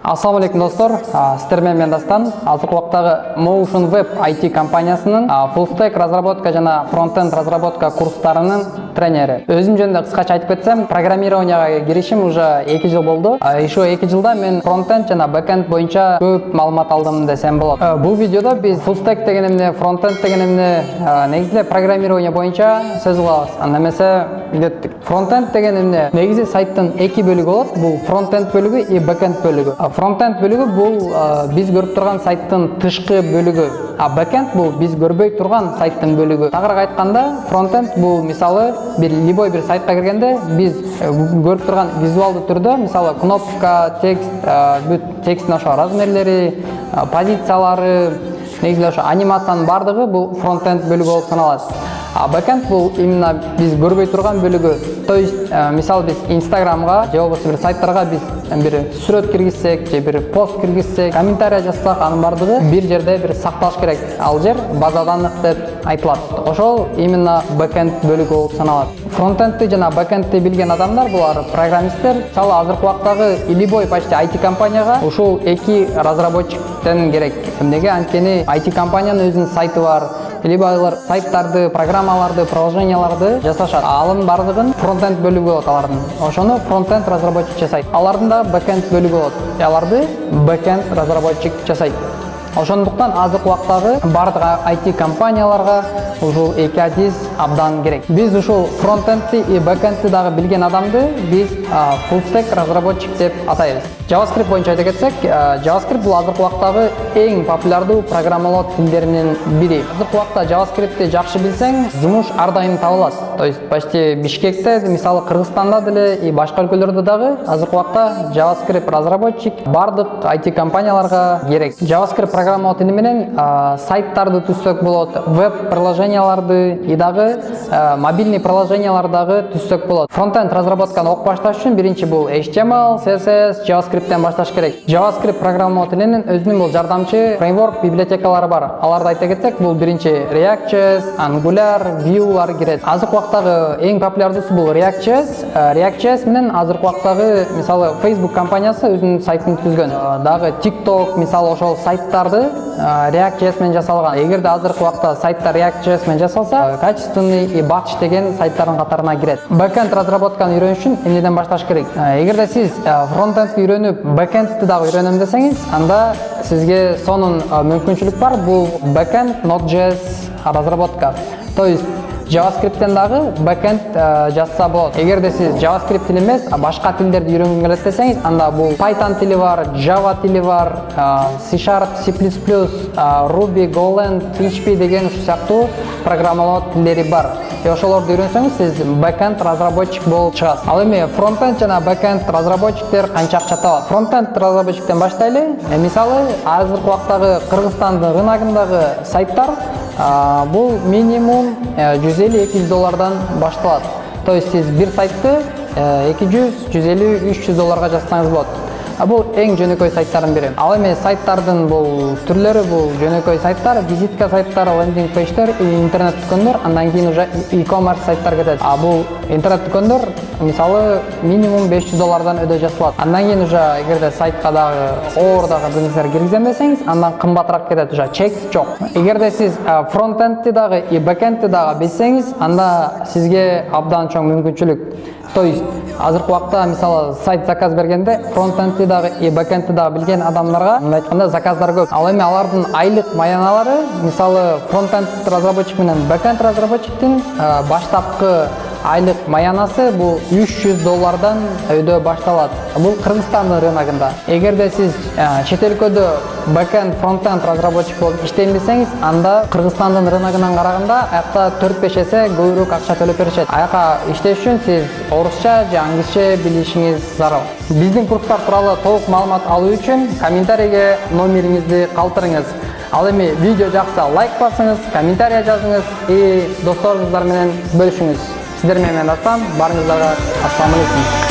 Ассаламу алейкум достор, сіздер мен Дастан. Азыр уақыттағы Motion Web IT компаниясының full stack разработка жана фронтенд разработка курстарының тренері. Өзім жөнінде қысқаша айтып кетсем, программированияға киришим уже 2 жыл болды. Еще 2 жылда мен фронтенд жана бэкенд бойынша көп маалымат алдым десем болот. Бұл видеода біз full stack деген эмне, фронтенд деген эмне, негизинде программирование бойынша сөз кылабыз. Анда эмесе фронтенд деген эмне, негизи сайттын 2 бөлүгү болот. Бул фронтенд бөлүгү и бэкенд бөлүгү. Фронтенд бөлүгү бул биз көрүп турган сайттын тышкы бөлүгү, а бэкенд бул биз көрбөй турган сайттын бөлүгү. Тагыраак айтканда, фронтенд бул мисалы любой бир сайтка киргенде биз көрүп турган визуалдуу түрдө, мисалы кнопка, текст, тексттин ошо размерлери, позициялары, негизи ошо анимациянын бардыгы бул фронтенд бөлүгү болуп саналат. А бэкенд бул именно биз көрбөй турган бөлүгү. То есть, мисалы биз Инстаграмга же болбосо бир сайттарга биз бир сүрөт киргизсек, же бир пост киргизсек, комментарий жазсак, анын бардыгы бир жерде бир сакталыш керек. Ал жер база данных деп айтылат. Ошол именно бэкенд бөлүгү болуп саналат. Фронтендти жана бэкендти билген адамдар, булар программисттер. Мисалы азыркы убактагы любой почти IT компанияга ушул 2 разработчиктен керек. Эмнеге? Анткени IT компаниянын өзүнүн сайты бар. Либо алар сайттарды, программаларды, приложенияларды жасашат. Алын бардыгын фронтенд бөлүгү болот алардын. Ошону фронтенд разработчик жасайт. Алардын да бэкенд бөлүгү болот. Аларды бэкенд разработчик жасайт. Ошондуктан азыркы убактагы бардык IT компанияларга ушул 2 адис абдан керек. Биз ушул фронтендти и бэкендти дагы билген адамды биз full stack разработчик деп атайбыз. JavaScript боюнча айта кетсек, JavaScript бул азыркы убактагы эң популярдуу программалоо тилдеринин бири. Азыркы убакта JavaScriptти жакшы билсең, жумуш ар дайым табылат. То есть почти Бишкекте, мисалы Кыргызстанда деле и башка өлкөлөрдө дагы азыркы убакта JavaScript разработчик бардык IT компанияларга керек. JavaScript программалоо тили менен сайттарды түзсөк болот, веб приложенияларды и дагы мобильный приложенияларды дагы түзсөк болот. Фронтенд разработканы окуп башташ үчүн биринчи бул HTML, CSS, JavaScripттен башташ керек. JavaScript программалоо тилинин өзүнүн бул жардамчы фреймворк библиотекалары бар. Аларды айта кетсек, бул биринчи React.js, Angular, Vue'лар кирет. Азыркы убактагы эң популярдуусу бул React.js. React.js менен азыркы убактагы мисалы Facebook компаниясы өзүнүн сайтын түзгөн. Дагы TikTok мисалы ошол сайттарды React.js менен жасалган. Эгерде азыркы убакта сайттар React.js менен жасалса, качественный и batch деген сайттардын катарына кирет. Бэкенд разработканы үйрөнүш үчүн эмнеден башташ керек? Эгерде сиз фронтендти үйрөнүп, бэкендти дагы үйрөнөм десеңиз, анда сизге сонун мүмкүнчүлүк бар. Бул бэкенд Node.js разработка. То есть JavaScripttен дагы бэкенд жазса болот. Эгерде сиз JavaScript тили эмес, башка тилдерди үйрөнгүң келет десеңиз, анда бул Python тили бар, Java тили бар, C#, C++, Ruby, Golang, PHP деген ушу сыяктуу программалоо тилдери бар. Ошолорду үйрөнсөңүз, сиз бэкенд разработчик болуп чыгасыз. Ал эми фронтенд жана бэкенд разработчиктер канча акча табат? Фронтенд разработчиктен баштайлы. Мисалы, азыркы убактагы Кыргызстандын рыногундагы сайттар бул минимум $150-200 башталат. То есть сиз бир сайтты 200, 150, 300 долларга жазсаңыз болот. Бул эң жөнөкөй сайттардын бири. Ал эми сайттардын бул түрлөрү, бул жөнөкөй сайттар, визитка сайттары, лендинг пейдждер, интернет дүкөндөр, андан кийин уже e-commerce сайттар кетет. Бул интернет дүкөндөр мисалы минимум $500 өдө жасалат. Андан кийин уже эгерде сайтка дагы оор дагы бизнестер киргизем десеңиз, андан кымбатыраак кетет, уже чек жок. Эгерде сиз фронтендти дагы и бэкендти дагы билсеңиз, анда сизге абдан чоң мүмкүнчүлүк. То есть азыркы убакта мисалы сайт заказ бергенде фронтендти дагы и бэкендти дагы билген адамдарга айтканда заказдар көп. Ал эми алардын айлык маяналары мисалы фронтенд разработчик менен бэкенд разработчиктин баштапкы айлык маянасы бул $300 өйдө башталат. Бул Кыргызстандын рыногунда. Эгерде сиз чет өлкөдө бэкенд, фронтенд разработчик болуп иштейм десеңиз, анда Кыргызстандын рыногунан караганда аякта 4-5 эсе көбүрөөк акча төлөп беришет. Аяка иштеш үчүн сиз орусча же англисче билишиңиз зарыл. Биздин курстар тууралуу толук маалымат алуу үчүн комментарийге номериңизди калтырыңыз. Ал эми видео жакса лайк басыңыз, комментарий жазыңыз и досторуңуздар менен бөлүшүңүз. Сіздер мен Дастан, барыңыздарга ассаламу алейкум.